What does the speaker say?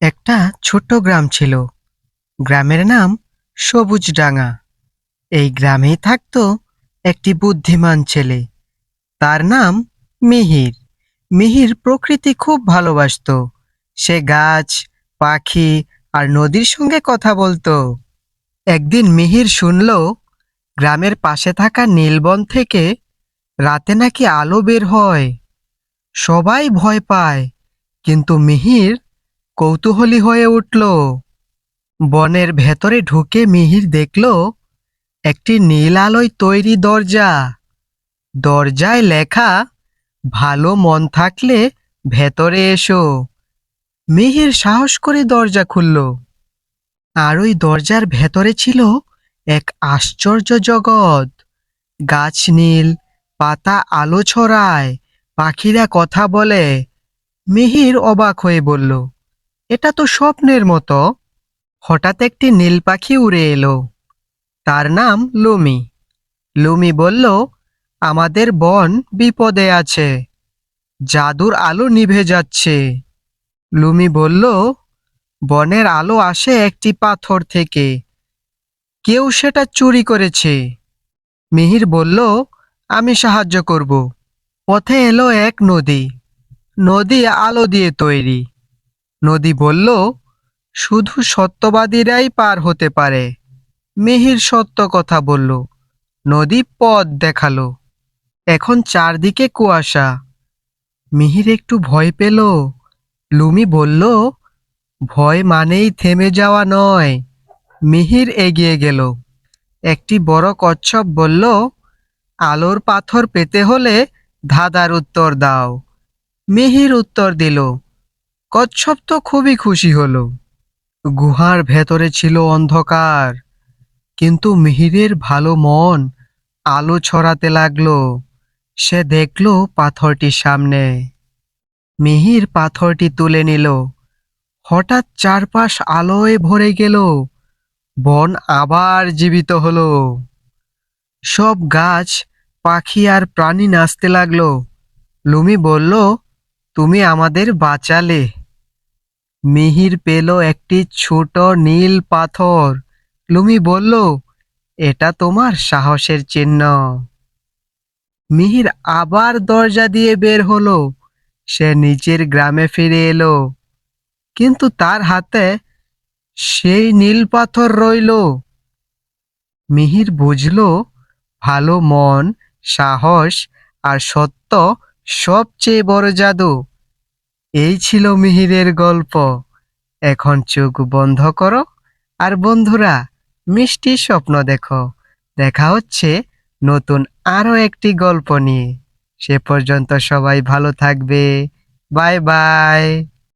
একটা ছোট্ট গ্রাম ছিল। গ্রামের নাম সবুজডাঙ্গা। এই গ্রামেই থাকতো একটি বুদ্ধিমান ছেলে। তার নাম মিহির। মিহির প্রকৃতি খুব ভালোবাসতো। সে গাছ, পাখি আর নদীর সঙ্গে কথা বলতো। একদিন মিহির শুনল গ্রামের পাশে থাকা নীলবন থেকে রাতে নাকি আলো বের হয়। সবাই ভয় পায়, কিন্তু মিহির কৌতূহলী হয়ে উঠল। বনের ভেতরে ঢুকে মিহির দেখল একটি নীল আলোয় তৈরি দরজা। দরজায় লেখা, ভালো মন থাকলে ভেতরে এসো। মিহির সাহস করে দরজা খুলল। আর ওই দরজার ভেতরে ছিল এক আশ্চর্য জগৎ। গাছ নীল, পাতা আলো ছড়ায়, পাখিরা কথা বলে। মিহির অবাক হয়ে বলল, এটা তো স্বপ্নের মতো। হঠাৎ একটি নীল পাখি উড়ে এলো। তার নাম লুমি। লুমি বলল, আমাদের বন বিপদে আছে, জাদুর আলো নিভে যাচ্ছে। লুমি বলল, বনের আলো আসে একটি পাথর থেকে, কেউ সেটা চুরি করেছে। মিহির বলল, আমি সাহায্য করব। পথে এলো এক নদী। নদী আলো দিয়ে তৈরি। নদী বলল, শুধু সত্যবাদীরাই পার হতে পারে। মিহির সত্য কথা বলল। নদী পথ দেখালো। এখন চারদিকে কুয়াশা। মিহির একটু ভয় পেল। লুমি বলল, ভয় মানেই থেমে যাওয়া নয়। মিহির এগিয়ে গেল। একটি বড় কচ্ছপ বলল, আলোর পাথর পেতে হলে ধাঁধার উত্তর দাও। মিহির উত্তর দিল। কচ্ছপ তো খুবই খুশি হলো। গুহার ভেতরে ছিল অন্ধকার, কিন্তু মিহিরের ভালো মন আলো ছড়াতে লাগলো। সে দেখল পাথরটির সামনে। মিহির পাথরটি তুলে নিল। হঠাৎ চারপাশ আলোয় ভরে গেল। বন আবার জীবিত হলো। সব গাছ, পাখি আর প্রাণী নাচতে লাগলো। লুমি বলল, তুমি আমাদের বাঁচালে। মিহির পেল একটি ছোট নীল পাথর। লুমি বলল, এটা তোমার সাহসের চিহ্ন। মিহির আবার দরজা দিয়ে বের হলো। সে নিচের গ্রামে ফিরে এলো, কিন্তু তার হাতে সেই নীল পাথর রইল। মিহির বুঝল, ভালো মন, সাহস আর সত্য সবচেয়ে বড় জাদু। এই ছিল মিহিরের গল্প। এখন চোখ বন্ধ করো আর বন্ধুরা, মিষ্টি স্বপ্ন দেখো। দেখা হচ্ছে নতুন আরো একটি গল্প নিয়ে। সে পর্যন্ত সবাই ভালো থাকবে। Bye bye.